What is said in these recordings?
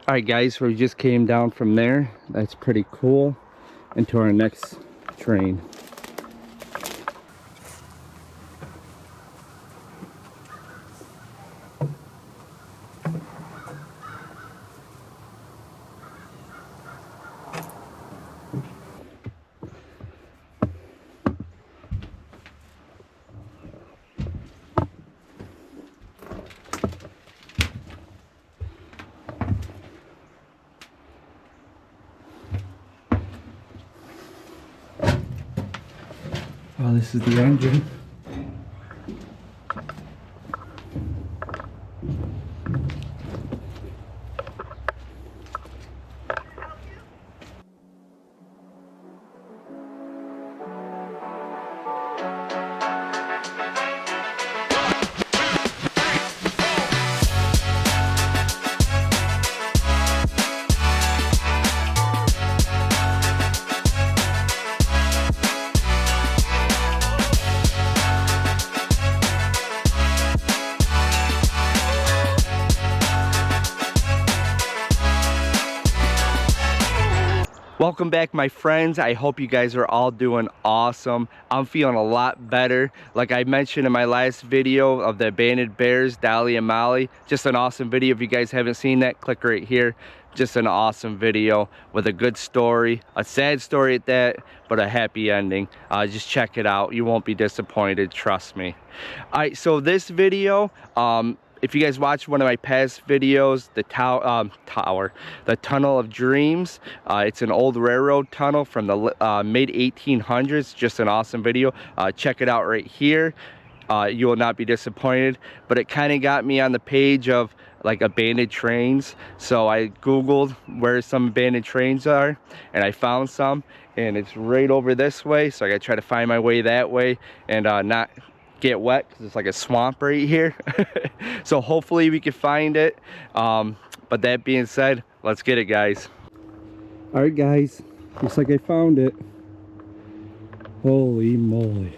All right, guys, we just came down from there. That's pretty cool. Into our next train. Oh, this is the engine. Welcome back, my friends. I hope you guys are all doing awesome. I'm feeling a lot better. Like I mentioned in my last video of the abandoned bears, Dolly and Molly, just an awesome video. If you guys haven't seen that, click right here. Just an awesome video with a good story, a sad story at that, but a happy ending. Just check it out. You won't be disappointed, trust me. All right, so this video, if you guys watched one of my past videos, the Tunnel of Dreams, it's an old railroad tunnel from the mid 1800s. Just an awesome video. Check it out right here. You will not be disappointed. But it kind of got me on the page of like abandoned trains, so I googled where some abandoned trains are, and I found some, and it's right over this way. So I gotta try to find my way that way and not get wet because it's like a swamp right here. So hopefully we can find it, but that being said, let's get it, guys. All right, guys, looks like I found it. Holy moly.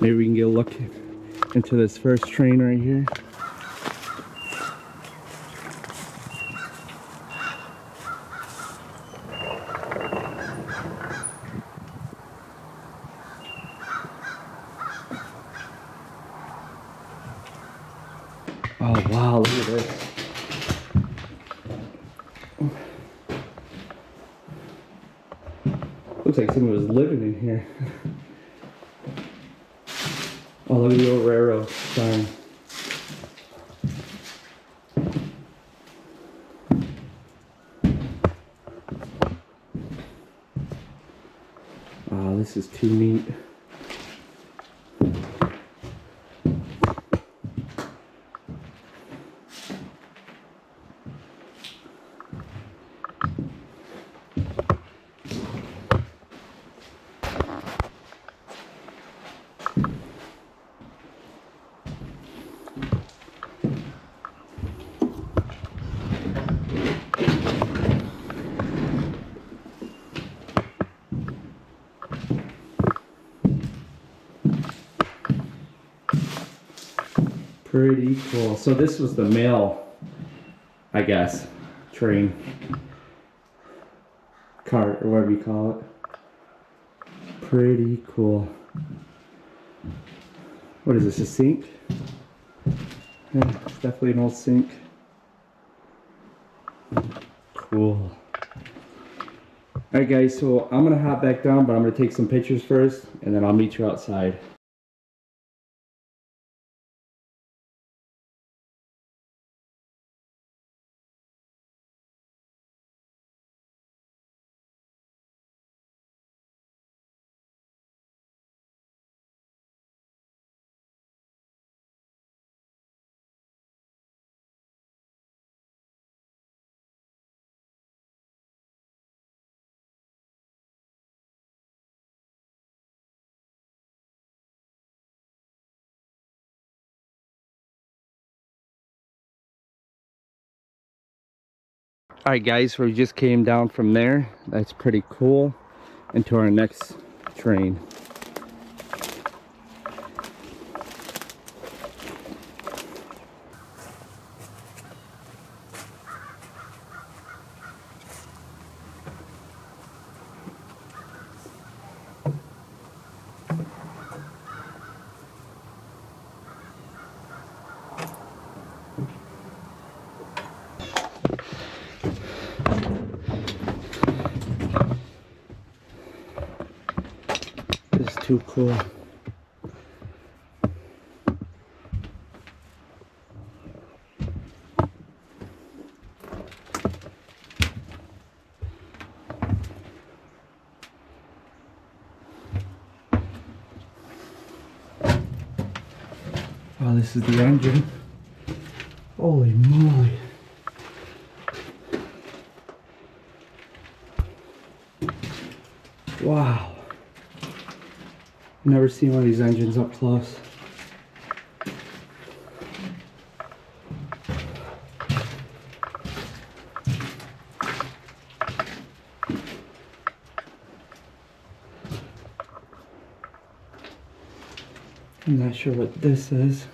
Maybe we can get a look into this first train right here. Oh wow, look at this. Looks like someone was living in here. Oh, look at the old railroad sign. Oh, this is too neat. Pretty cool. So this was the mail, I guess, train, cart, or whatever you call it. Pretty cool. What is this, a sink? Yeah, it's definitely an old sink. Cool. Alright guys, so I'm gonna hop back down, but I'm gonna take some pictures first, and then I'll meet you outside. Alright guys, we just came down from there. That's pretty cool. Into our next train. This is too cool. Oh, this is the engine. Holy moly. Wow. Never seen one of these engines up close. I'm not sure what this is.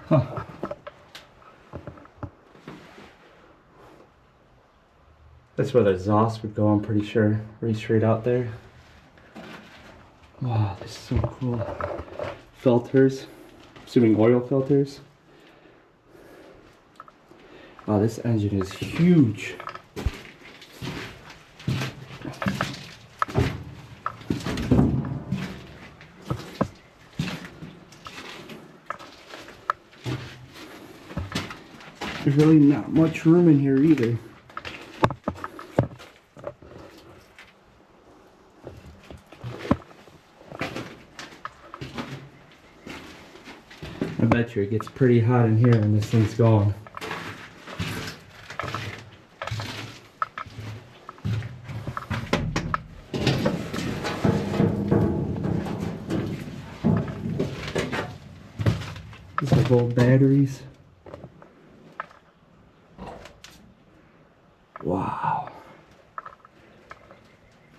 Huh. That's where the exhaust would go, I'm pretty sure. Right straight out there. Wow, this is so cool. Filters. Assuming oil filters. Wow, this engine is huge. There's really not much room in here either. I bet you it gets pretty hot in here when this thing's going. These are old batteries. Wow.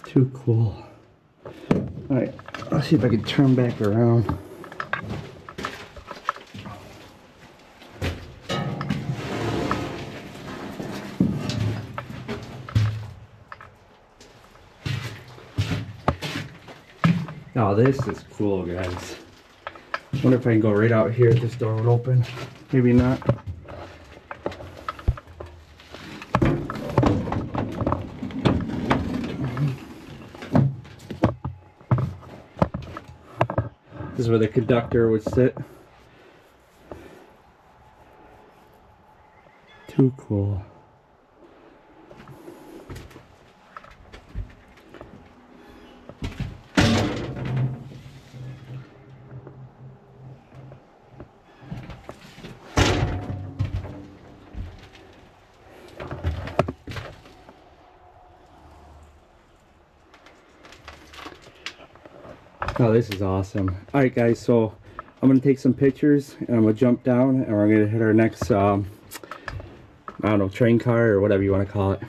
Too cool. Alright, let's see if I can turn back around. Oh, this is cool, guys. Wonder if I can go right out here if this door would open. Maybe not. This is where the conductor would sit. Too cool. Oh, this is awesome. Alright guys, so I'm going to take some pictures and I'm going to jump down and we're going to hit our next, I don't know, train car or whatever you want to call it.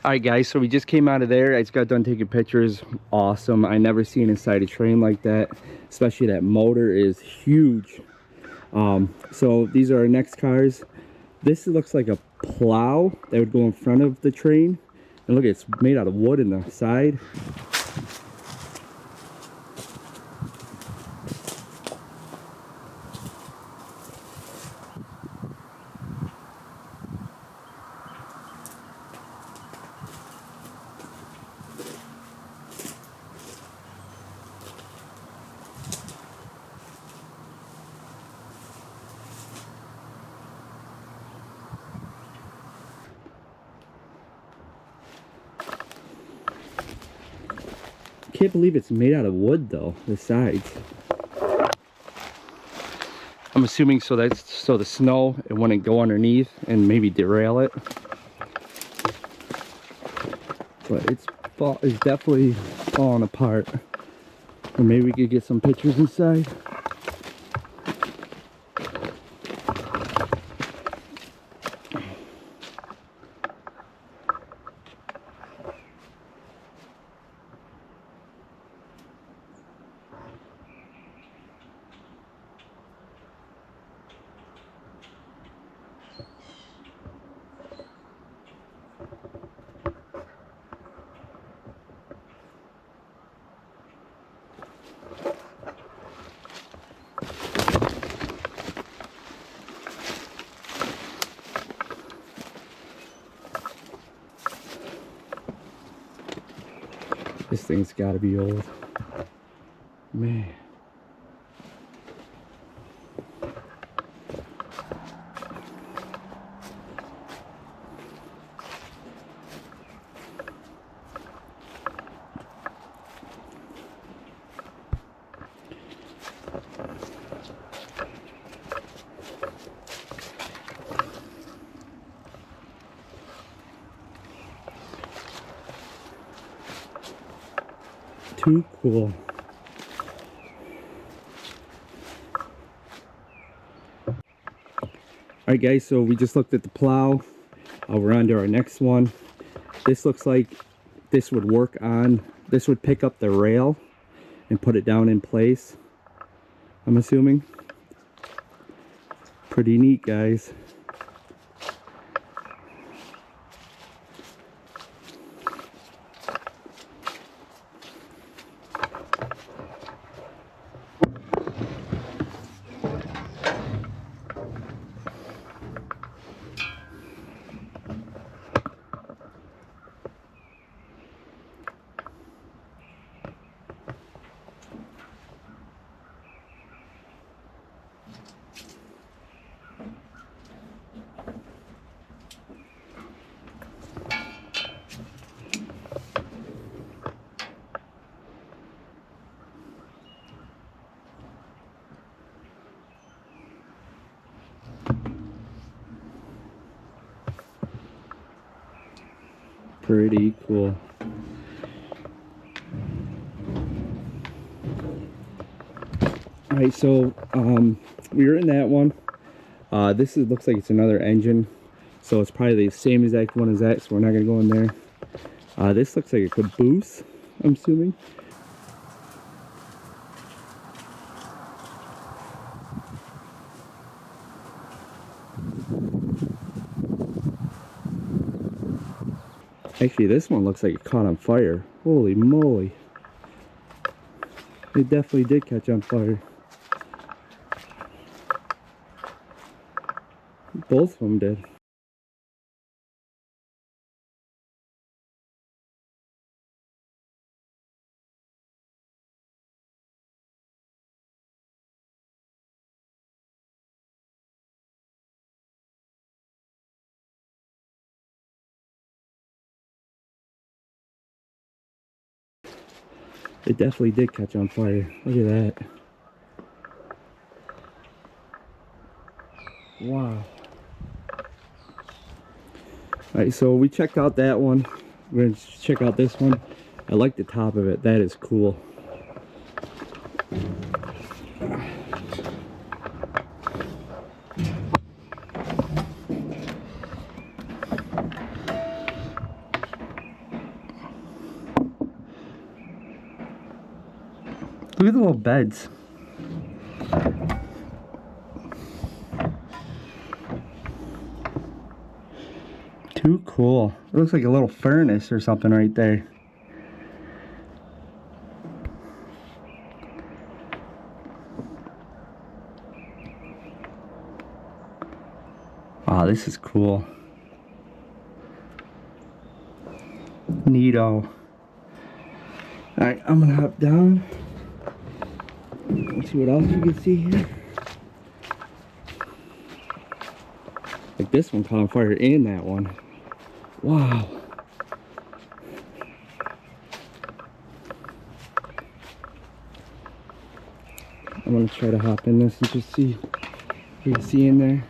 All right, guys, so we just came out of there. I just got done taking pictures. Awesome. I never seen inside a train like that, especially that motor is huge. So these are our next cars. This looks like a plow that would go in front of the train. And look, it's made out of wood in the side. Can't believe it's made out of wood though, the sides. I'm assuming so that's so the snow it wouldn't go underneath and maybe derail it. But it's definitely falling apart. Or maybe we could get some pictures inside. This thing's got to be old. Man. Too cool. Alright guys, so we just looked at the plow. We're on to our next one. This looks like this would work on, this would pick up the rail and put it down in place, I'm assuming. Pretty neat, guys. Pretty cool. Alright, so we were in that one. This looks like it's another engine, so it's probably the same exact one as that, so we're not gonna go in there. This looks like a Caboose, I'm assuming. Actually, this one looks like it caught on fire. Holy moly. It definitely did catch on fire. Both of them did. It definitely did catch on fire. Look at that. Wow. Alright, so we checked out that one. We're going to check out this one. I like the top of it. That is cool. Look at the little beds. Too cool. It looks like a little furnace or something right there. Wow, this is cool. Neato. Alright, I'm gonna hop down. Let's see what else you can see here. Like this one caught on fire and that one. Wow. I'm gonna try to hop in this and just see what you can see in there.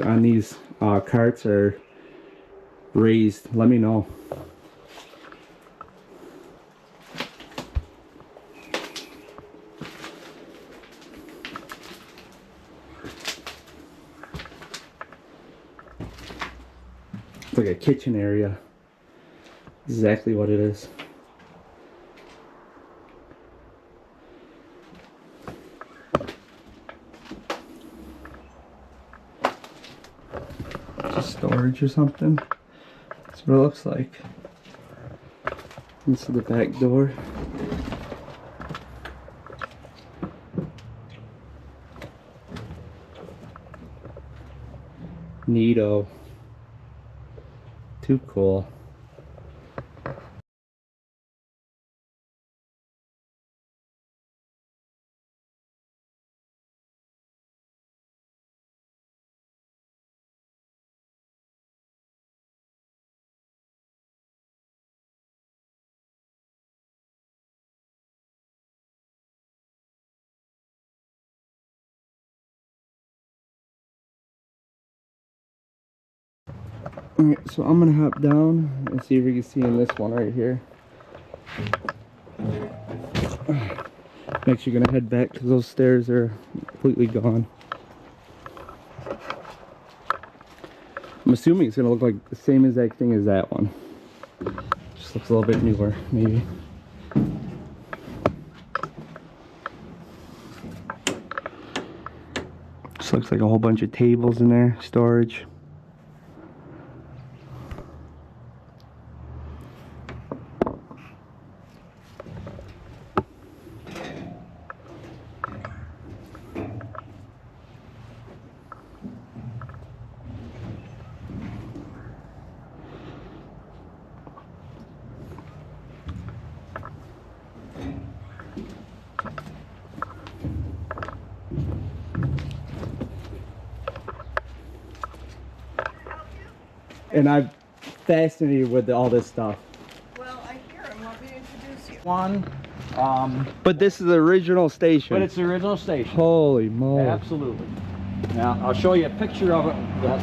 On these carts are raised, let me know. It's like a kitchen area. Exactly what it is. Storage or something. That's what it looks like. This is the back door. Neato. Too cool. Alright, so I'm gonna hop down and see if we can see in this one right here. I'm actually gonna head back because those stairs are completely gone. I'm assuming it's gonna look like the same exact thing as that one. Just looks a little bit newer, maybe. Just looks like a whole bunch of tables in there, storage. And I'm fascinated with all this stuff. Well, I hear him. Want me to introduce you? One. But this is the original station. But it's the original station. Holy moly. Absolutely. Now, I'll show you a picture of it,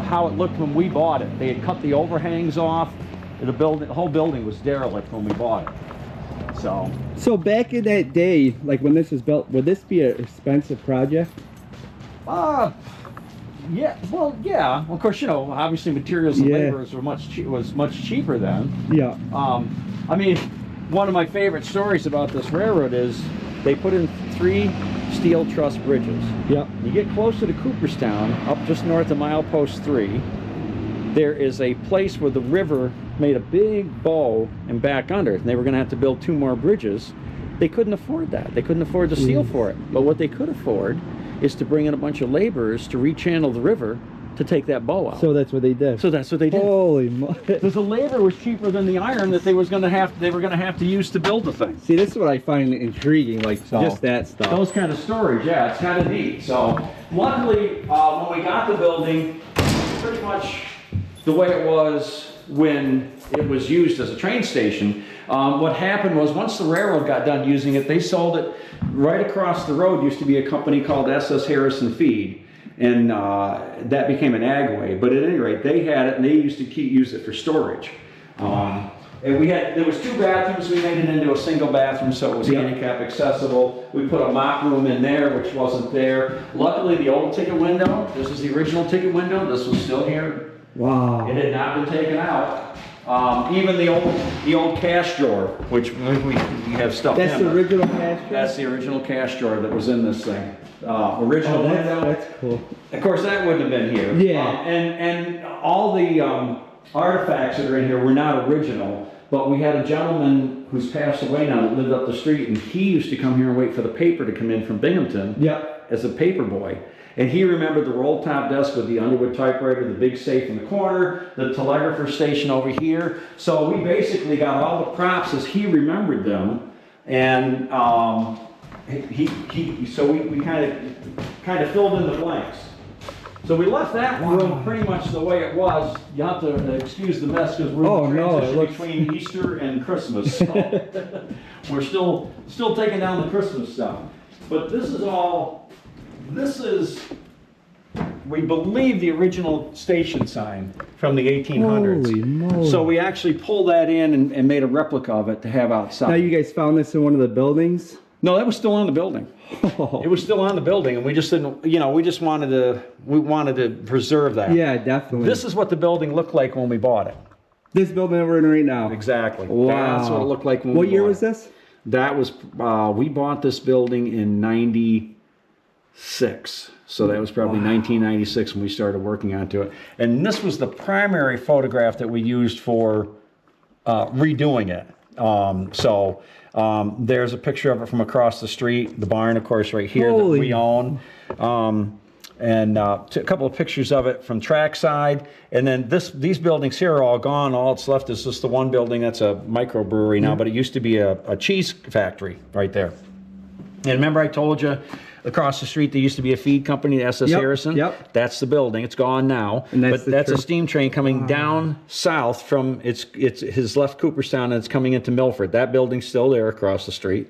how it looked when we bought it. They had cut the overhangs off. The whole building was derelict when we bought it. So back in that day, like when this was built, would this be an expensive project? Yeah, well, yeah. Of course, you know, obviously materials and laborers were much cheaper then. Yeah. I mean, one of my favorite stories about this railroad is they put in 3 steel truss bridges. Yep. You get closer to Cooperstown, up just north of milepost 3, there is a place where the river made a big bow and back under it, and they were going to have to build 2 more bridges. They couldn't afford that. They couldn't afford the steel for it. But what they could afford is to bring in a bunch of laborers to rechannel the river to take that bow out. So that's what they did. So that's what they did. Holy moly. Because the labor was cheaper than the iron that they were going to have to use to build the thing. See, this is what I find intriguing, like just that stuff. Those kind of storage, yeah, it's kind of neat. So luckily, when we got the building, pretty much the way it was when it was used as a train station. What happened was once the railroad got done using it, they sold it. Right across the road used to be a company called SS Harrison Feed, and that became an agway. But at any rate, they had it, and they used to use it for storage. And there was 2 bathrooms, we made it into a single bathroom so it was handicap accessible. We put a mop room in there, which wasn't there. Luckily, the old ticket window, this is the original ticket window, this was still here. Wow. It had not been taken out. Even the old cash drawer, which we have stuff in. That's the original cash drawer? That's the original cash drawer that was in this thing. Original window. That's cool. Of course, that wouldn't have been here. Yeah. And all the artifacts that are in here were not original, but we had a gentleman who's passed away now that lived up the street, and he used to come here and wait for the paper to come in from Binghamton as a paper boy. And he remembered the roll top desk with the Underwood typewriter, the big safe in the corner, the telegrapher station over here. So we basically got all the props as he remembered them, and so we kind of filled in the blanks. So we left that room pretty much the way it was. You have to excuse the mess because we're in transition between Easter and Christmas. So we're still taking down the Christmas stuff. But this is, we believe, the original station sign from the 1800s. Holy moly. So we actually pulled that in and made a replica of it to have outside. Now you guys found this in one of the buildings? No, that was still on the building. It was still on the building, and we just didn't, we wanted to preserve that. Yeah, definitely. This is what the building looked like when we bought it. This building that we're in right now? Exactly. Wow. That's what it looked like when we bought it. What year was this? That was, we bought this building in 96. So that was probably 1996 when we started working onto it. And this was the primary photograph that we used for redoing it. There's a picture of it from across the street, the barn, of course, right here that we own. And a couple of pictures of it from trackside. And then these buildings here are all gone. All that's left is just the one building that's a microbrewery now, but it used to be a cheese factory right there. And remember I told you across the street there used to be a feed company, SS Harrison? Yep. That's the building. It's gone now. And but that's a steam train coming down south from his left Cooperstown, and it's coming into Milford. That building's still there across the street.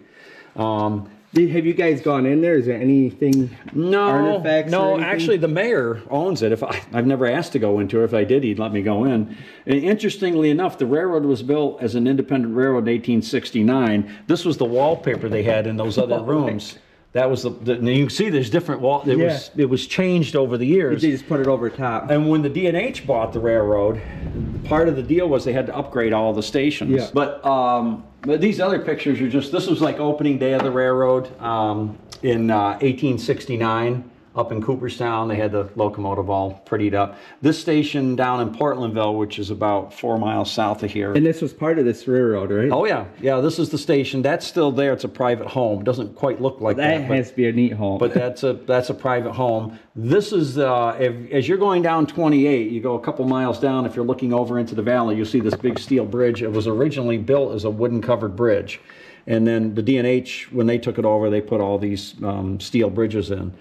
Have you guys gone in there? Is there anything, artifacts? No, actually the mayor owns it. I've never asked to go into it. If I did, he'd let me go in. And interestingly enough, the railroad was built as an independent railroad in 1869. This was the wallpaper they had in those other rooms. That was you can see there's different it was changed over the years. They just put it over top. And when the D&H bought the railroad, part of the deal was they had to upgrade all the stations. Yeah. But these other pictures are this was like opening day of the railroad in 1869 up in Cooperstown. They had the locomotive all prettied up. This station down in Portlandville, which is about 4 miles south of here. And this was part of this railroad, right? Oh yeah, this is the station. That's still there. It's a private home. It doesn't quite look like that. That has to be a neat home. But that's a private home. This is as you're going down 28, you go a couple miles down. If you're looking over into the valley, you'll see this big steel bridge. It was originally built as a wooden covered bridge. And then the D&H, when they took it over, they put all these steel bridges in.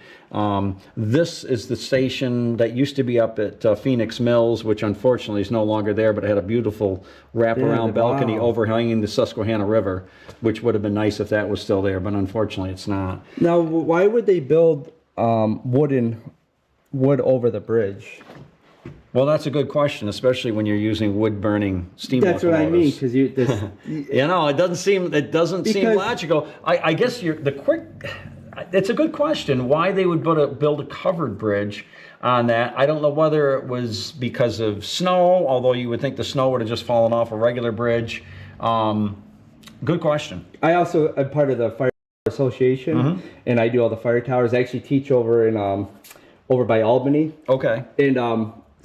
This is the station that used to be up at Phoenix Mills, which unfortunately is no longer there, but it had a beautiful wraparound balcony overhanging the Susquehanna River, which would have been nice if that was still there, but unfortunately it's not. Now, why would they build wood over the bridge? Well, that's a good question, especially when you're using wood-burning steam locomotives. That's what I mean, because it doesn't seem logical. I guess it's a good question why they would build a covered bridge on that. I don't know whether it was because of snow, although you would think the snow would have just fallen off a regular bridge. Good question. I also am part of the fire association, and I do all the fire towers. I actually teach over by Albany. Okay. And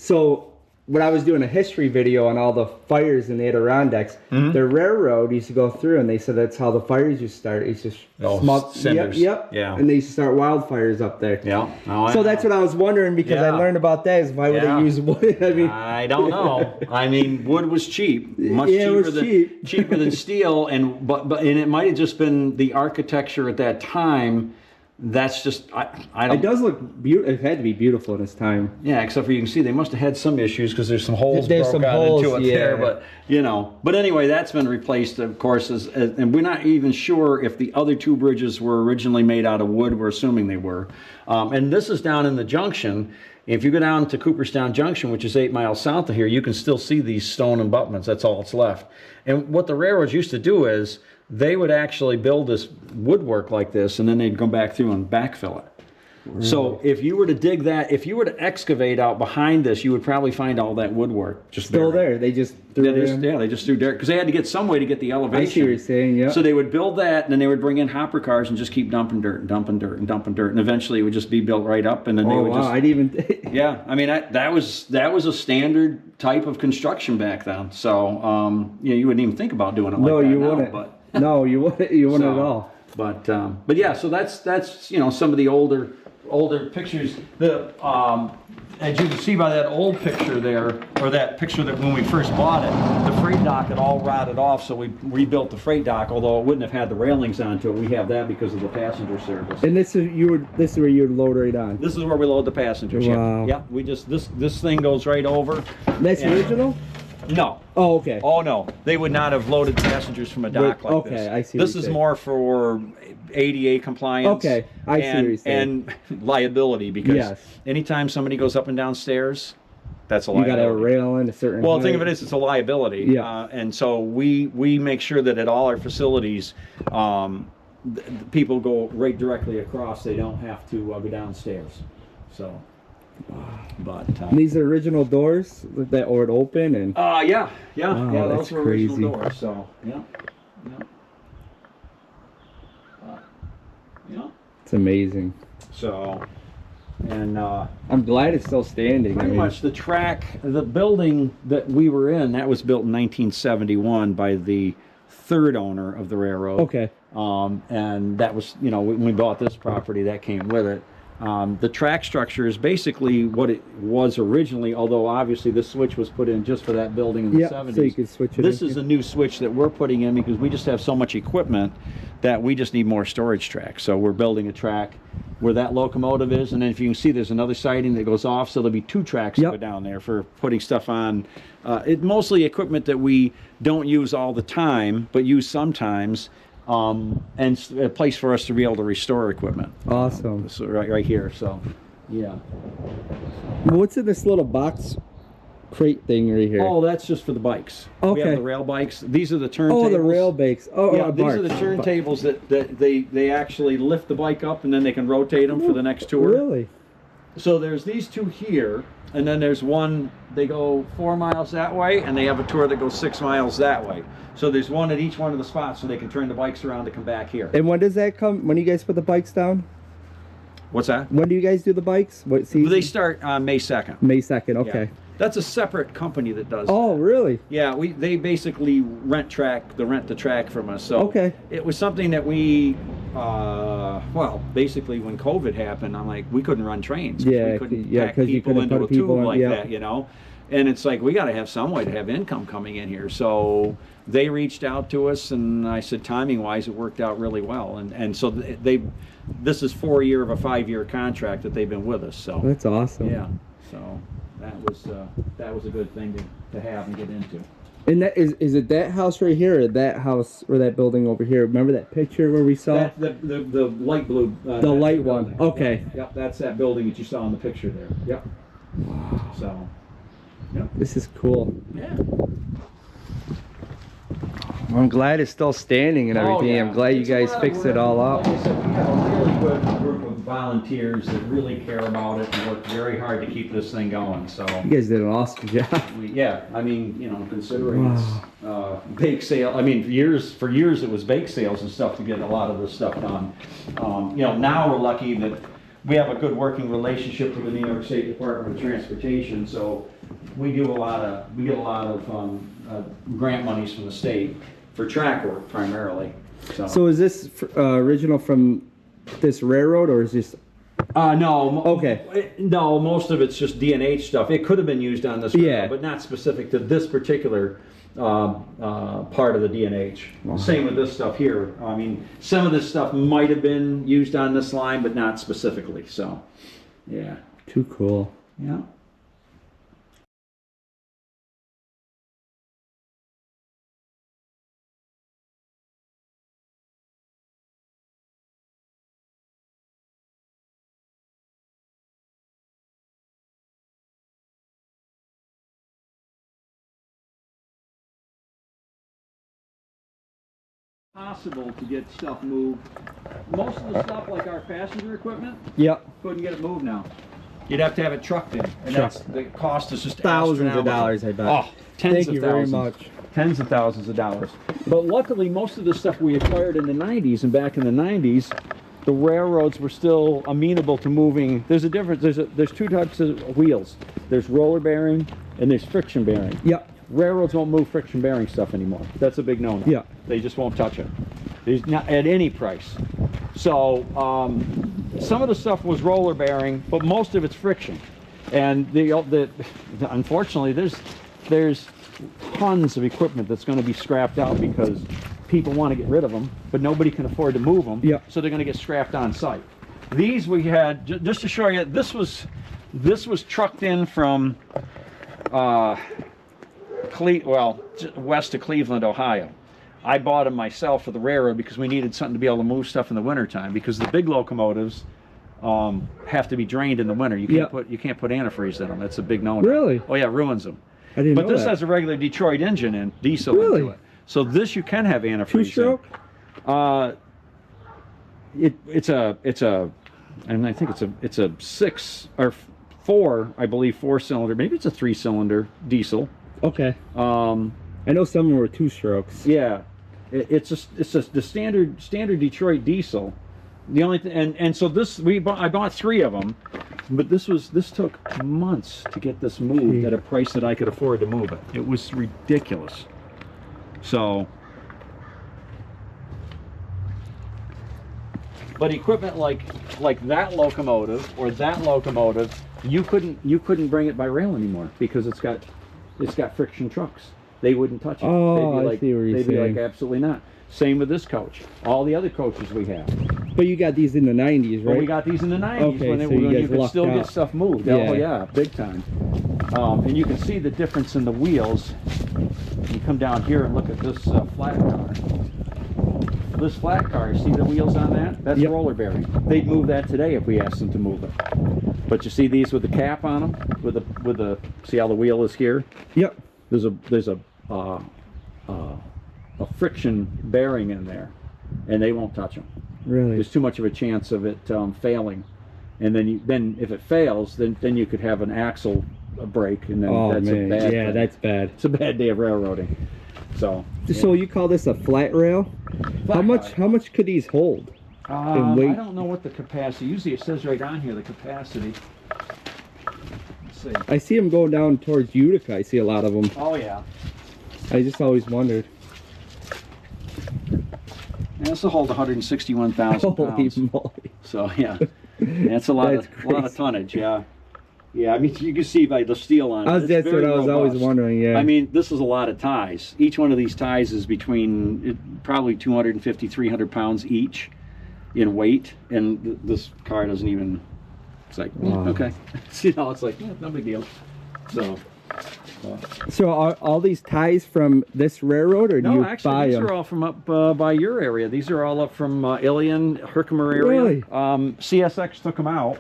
so when I was doing a history video on all the fires in the Adirondacks, the railroad used to go through, and they said that's how the fires used to start. It's just smoke. Cinders. Yep. Yeah. And they used to start wildfires up there. Yeah. So that's what I was wondering, because I learned about that. Is why would they use wood? I mean, I don't know. I mean, wood was cheap, much cheaper than steel, and it might have just been the architecture at that time that's just, I don't. It does look beautiful. It had to be beautiful in its time. Yeah, except for you can see they must have had some issues because there's some holes There's broke some out holes, into it yeah. there, but you know. But anyway, that's been replaced, of course, and we're not even sure if the other two bridges were originally made out of wood. We're assuming they were. And this is down in the junction. If you go down to Cooperstown Junction, which is 8 miles south of here, you can still see these stone abutments. That's all that's left. And what the railroads used to do is they would actually build this woodwork like this, and then they'd go back through and backfill it. So if you were to dig that, if you were to excavate out behind this, you would probably find all that woodwork just Still buried. there. They just threw it in. Yeah, they just threw dirt because they had to get some way to get the elevation. I see what you're saying, yeah. So they would build that, and then they would bring in hopper cars and just keep dumping dirt and dumping dirt and dumping dirt, and eventually it would just be built right up, and then they Oh would wow! just. I didn't even. Yeah, I mean that was a standard type of construction back then. So you wouldn't even think about doing it like No, that you now, wouldn't. But No, you wouldn't. You wouldn't So, at all. but yeah, so that's you know some of the older pictures. The as you can see by that old picture there, or that picture that when we first bought it, the freight dock had all rotted off, so we rebuilt the freight dock. Although it wouldn't have had the railings onto it, we have that because of the passenger service. And this is This is where you would load right on. This is where we load the passengers. Wow. Yeah, we just this thing goes right over. That's And- original. No. Oh, okay. Oh no, they would not have loaded passengers from a dock like Okay, this. I see what This you're is saying. more for ADA compliance. Okay, I see what you're saying. And liability, because Yes. anytime somebody goes up and down stairs, that's a You liability. got to have a rail in a certain. Well, the thing height. of it is, it's a liability. Yeah. And so we make sure that at all our facilities, the people go right directly across. They don't have to go downstairs. So, but. These are original doors that would open and. Yeah, Wow, yeah, that's those were original crazy. doors. So, yeah. Yeah. It's amazing. So, and I'm glad it's still standing. pretty much the building that we were in, that was built in 1971 by the third owner of the railroad. Okay. And that was, you know, when we bought this property, that came with it. The track structure is basically what it was originally, although obviously this switch was put in just for that building in the 70s. So you could switch it. This is a new switch that we're putting in because we just have so much equipment that we just need more storage tracks. So we're building a track where that locomotive is, and then if you can see, there's another siding that goes off, so there'll be two tracks that go down there for putting stuff on. It mostly equipment that we don't use all the time, but use sometimes, and a place for us to be able to restore equipment. Awesome. So right here. So, yeah. What's in this little box crate thing right here? Oh, that's just for the bikes. We Okay. have the rail bikes. These are the turntables. Oh, the rail bikes. Oh, Yeah, these are the turntables that they actually lift the bike up and then they can rotate them for the next tour. Really? So there's these two here, and then there's one, they go 4 miles that way, and they have a tour that goes 6 miles that way. So there's one at each one of the spots so they can turn the bikes around to come back here. And when does that come? When do you guys put the bikes down? What's that? When do you guys do the bikes? What season? They start on May 2nd. May 2nd. Yeah. Okay. That's a separate company that does Oh, that. really? Yeah, they basically rent the track from us. So Okay. it was something that we, well, basically when COVID happened, I'm like, we couldn't run trains. Yeah, we couldn't yeah, pack 'cause you people couldn't into put a people tube in, like yeah. that, you know. And it's like we got to have some way to have income coming in here. So they reached out to us, and I said, timing wise, it worked out really well. And so this is 4 year of a 5-year contract that they've been with us. So That's awesome. yeah, so that was a good thing to have and get into. And that is it that house right here, or that house, or that building over here? Remember that picture where we saw? That, the light blue. The light one. building. Okay. Yep, that's that building that you saw in the picture there. Yep. So. Yep. This is cool. Yeah. I'm glad it's still standing and everything. yeah. I'm glad you It's a guys lot of fixed it work. all up. Like I said, we have a really good group of volunteers that really care about it and work very hard to keep this thing going. So. You guys did an awesome job. Yeah, I mean, you know, considering it's bake sale, I mean, for years it was bake sales and stuff to get a lot of this stuff done. You know, now we're lucky that we have a good working relationship with the New York State Department of Transportation, so we get a lot of grant monies from the state for track work primarily. So is this original from this railroad, or is this? No. Okay. No, most of it's just D&H stuff. It could have been used on this railroad, Yeah. but not specific to this particular part of the D&H. Same with this stuff here. I mean, some of this stuff might have been used on this line, but not specifically. So, yeah. Too cool. Yeah. Possible to get stuff moved. Most of the stuff, like our passenger equipment, Yep. couldn't get it moved now. You'd have to have it trucked in, and that's the cost is just Thousands of dollars, I bet. Oh, tens Thank of you thousands. very much. Tens of thousands of dollars. But luckily, most of the stuff we acquired in the 90s and back in the 90s, the railroads were still amenable to moving. There's a difference. There's two types of wheels. There's roller bearing and there's friction bearing. Yep. Railroads won't move friction bearing stuff anymore. That's a big no-no. Yeah. They just won't touch it. There's not at any price. So some of the stuff was roller bearing, but most of it's friction. And unfortunately, there's tons of equipment that's going to be scrapped out because people want to get rid of them, but nobody can afford to move them. Yeah. So they're going to get scrapped on site. These we had just to show you. This was trucked in from west of Cleveland, Ohio. I bought them myself for the railroad because we needed something to be able to move stuff in the wintertime, because the big locomotives have to be drained in the winter. You can't put antifreeze in them. That's a big no-no. Really? Oh yeah, ruins them. I didn't know But this that. has a regular Detroit engine and diesel Really? into it. So this you can have antifreeze. Two-stroke? It's a, and I think it's a 6 or 4, I believe, 4-cylinder. Maybe it's a 3-cylinder diesel. Okay. I know some were 2 strokes. Yeah, it's the standard Detroit diesel. The only and so this I bought 3 of them, but this took months to get this moved at a price that I could afford to move it. It was ridiculous. So, but equipment like that locomotive or that locomotive, you couldn't bring it by rail anymore because it's got friction trucks. They wouldn't touch it. Oh, they'd be like absolutely not. Same with this coach. All the other coaches we have. But you got these in the 90s, right? Well, we got these in the 90s Okay, when so when you you guys could lucked still out. get stuff moved. Yeah. Oh yeah, big time. And you can see the difference in the wheels. You come down here and look at this flat car. This flat car, see the wheels on that? That's roller bearing. They'd move that today if we asked them to move it. But you see these with the cap on them, with the see how the wheel is here? Yep. There's a friction bearing in there, and they won't touch them. Really? There's too much of a chance of it failing, and then if it fails, then you could have an axle break, and then Oh that's man, a bad yeah, thing. that's bad. It's a bad day of railroading. So you call this a flat rail? How much could these hold? I weight? don't know what the capacity. Usually it says right on here the capacity. Let's see. I see them going down towards Utica. I see a lot of them. Oh yeah. I just always wondered. This will hold 161,000 Holy pounds. moly. So yeah, that's a lot of tonnage. Yeah, yeah. I mean, you can see by the steel on it. That's what I was always wondering. Yeah. I mean, this is a lot of ties. Each one of these ties is between probably 250, 300 pounds each in weight, and this car doesn't even. It's like okay, it's like no big deal. So are all these ties from this railroad, or do you actually, buy these them? are all from up by your area. These are all up from Ilion, Herkimer area. Really? CSX took them out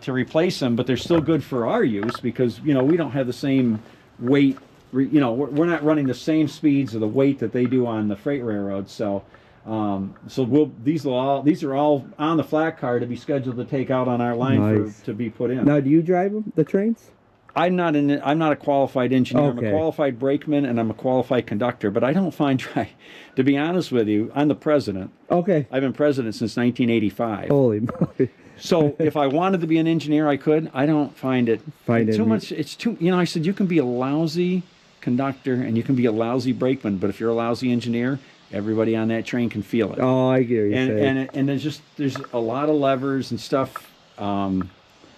to replace them, but they're still good for our use because we don't have the same weight. We're not running the same speeds or the weight that they do on the freight railroads. So, these are all on the flat car to be scheduled to take out on our line to be put in. Now, do you drive them, the trains? I'm not a qualified engineer. Okay. I'm a qualified brakeman and I'm a qualified conductor, but I don't find to be honest with you, I'm the president. Okay. I've been president since 1985. Holy moly. So if I wanted to be an engineer, I could. I don't find it too much. It's too, I said, you can be a lousy conductor and you can be a lousy brakeman, but if you're a lousy engineer, everybody on that train can feel it. Oh, I get what you're saying. And there's a lot of levers and stuff. I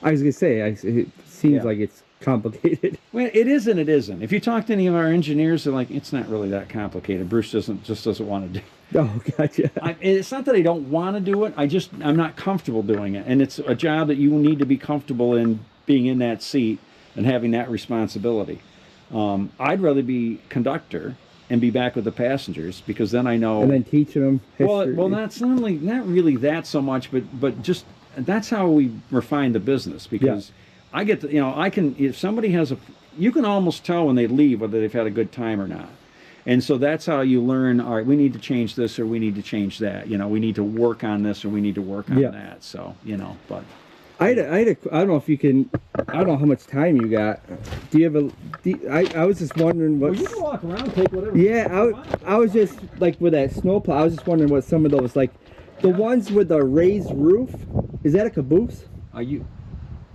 was gonna say, it seems like it's complicated. Well, it is and it isn't. If you talk to any of our engineers, they're like, it's not really that complicated. Bruce just doesn't want to do. Oh, gotcha. It's not that I don't want to do it. I'm not comfortable doing it, and it's a job that you need to be comfortable in being in that seat and having that responsibility. I'd rather be conductor and be back with the passengers, because then I know. And then teaching them history. Well, that's not really that so much, but just that's how we refine the business, because I get to, I can, if somebody has you can almost tell when they leave whether they've had a good time or not. And so that's how you learn, all right, we need to change this or we need to change that. We need to work on this or we need to work on that. So, but. I don't know if you can, I don't know how much time you got. Do you have I was just wondering what. Well, you can walk around, take whatever. Yeah, I was just, like, with that snowplow, I was just wondering what some of those, like, the ones with the raised roof, is that a caboose?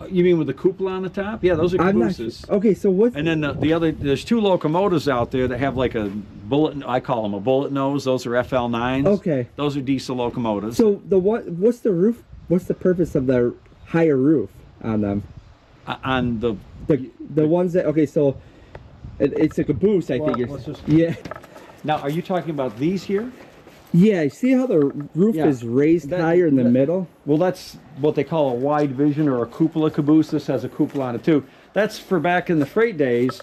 You mean with the cupola on the top? Yeah, those are cabooses. Okay, so what's... And then the other, there's 2 locomotives out there that have like a bullet, I call them a bullet nose. Those are FL9s. Okay. Those are diesel locomotives. So what's the roof, what's the purpose of the higher roof on them? On the ones that, okay, so it's a caboose, I think. Yeah. Now, are you talking about these here? Yeah, see how the roof is raised higher in the middle? Well, that's what they call a wide vision or a cupola caboose. This has a cupola on it too. That's for back in the freight days.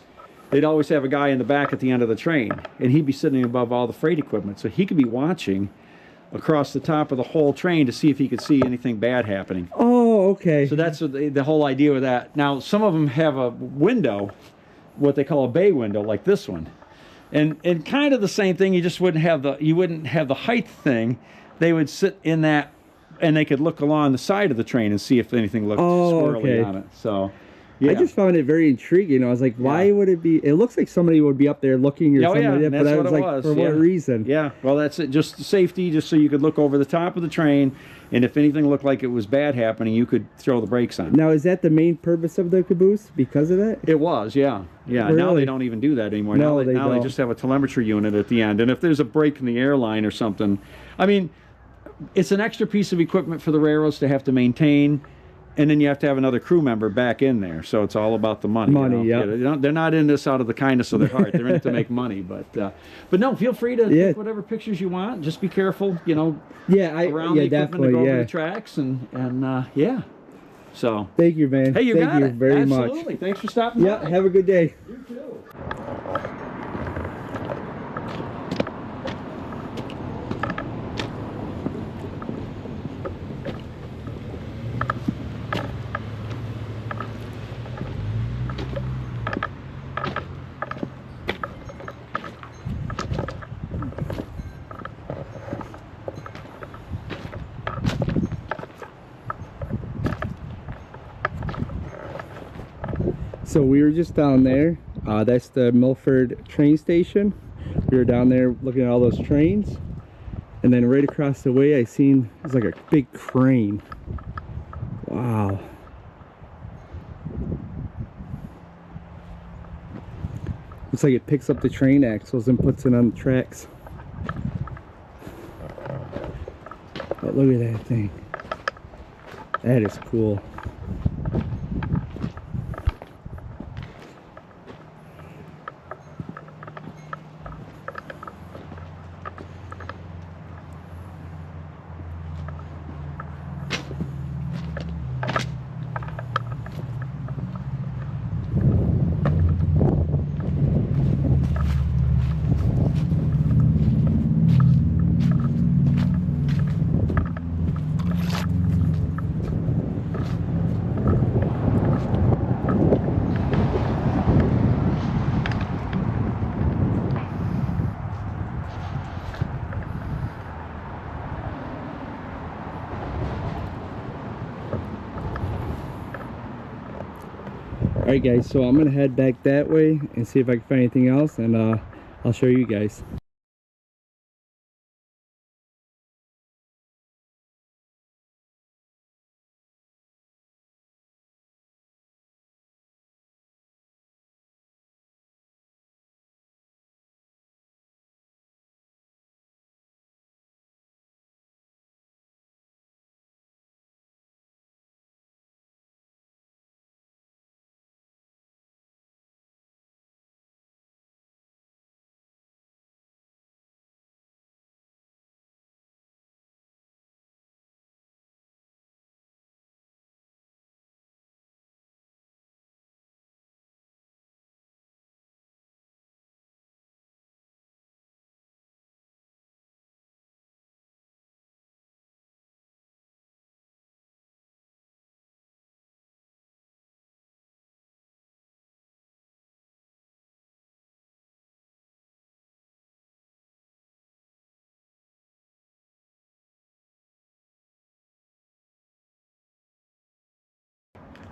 They'd always have a guy in the back at the end of the train, and he'd be sitting above all the freight equipment, so he could be watching across the top of the whole train to see if he could see anything bad happening. Oh, okay. So that's the whole idea with that. Now, some of them have a window, what they call a bay window, like this one. And kind of the same thing, you just wouldn't have the height thing. They would sit in that, and they could look along the side of the train and see if anything looked swirly on it. So, yeah. I just found it very intriguing. I was like, why would it be? It looks like somebody would be up there looking or something like that, but I was like, for what reason? Yeah, well, that's it. Just safety, just so you could look over the top of the train, and if anything looked like it was bad happening, you could throw the brakes on. Now, is that the main purpose of the caboose because of that? It was, yeah. Yeah, really? Now they don't even do that anymore. No, now they just have a telemetry unit at the end. And if there's a break in the airline or something, I mean, it's an extra piece of equipment for the railroads to have to maintain, and then you have to have another crew member back in there. So it's all about the money. They're not in this out of the kindness of their heart. They're in it to make money. But no, feel free to take whatever pictures you want. Just be careful, around the equipment definitely, to go over the tracks, and yeah. So thank you, man. Hey, you got it. Thank you very much. Absolutely. Thanks for stopping by. Yeah, have a good day. You too. So we were just down there. That's the Milford train station. We were down there looking at all those trains. And then right across the way I seen, it's like a big crane. Wow. Looks like it picks up the train axles and puts it on the tracks. But look at that thing. That is cool. Alright guys, so I'm gonna head back that way and see if I can find anything else, and I'll show you guys.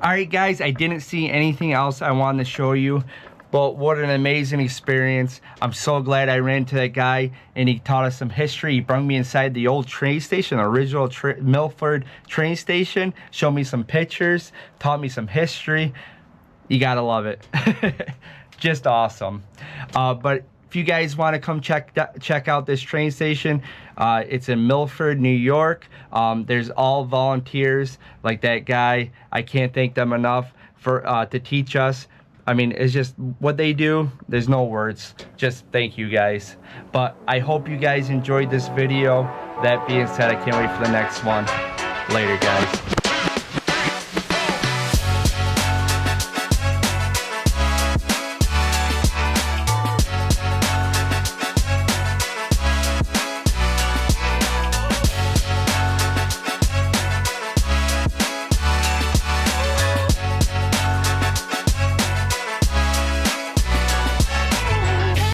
Alright guys, I didn't see anything else I wanted to show you, but what an amazing experience. I'm so glad I ran into that guy and he taught us some history. He brought me inside the old train station, the original Milford train station, showed me some pictures, taught me some history. You gotta love it. Just awesome. But if you guys want to come check out this train station, it's in Milford, New York. There's all volunteers like that guy. I can't thank them enough for to teach us. I mean, it's just what they do. There's no words. Just thank you guys. But I hope you guys enjoyed this video. That being said, I can't wait for the next one. Later, guys.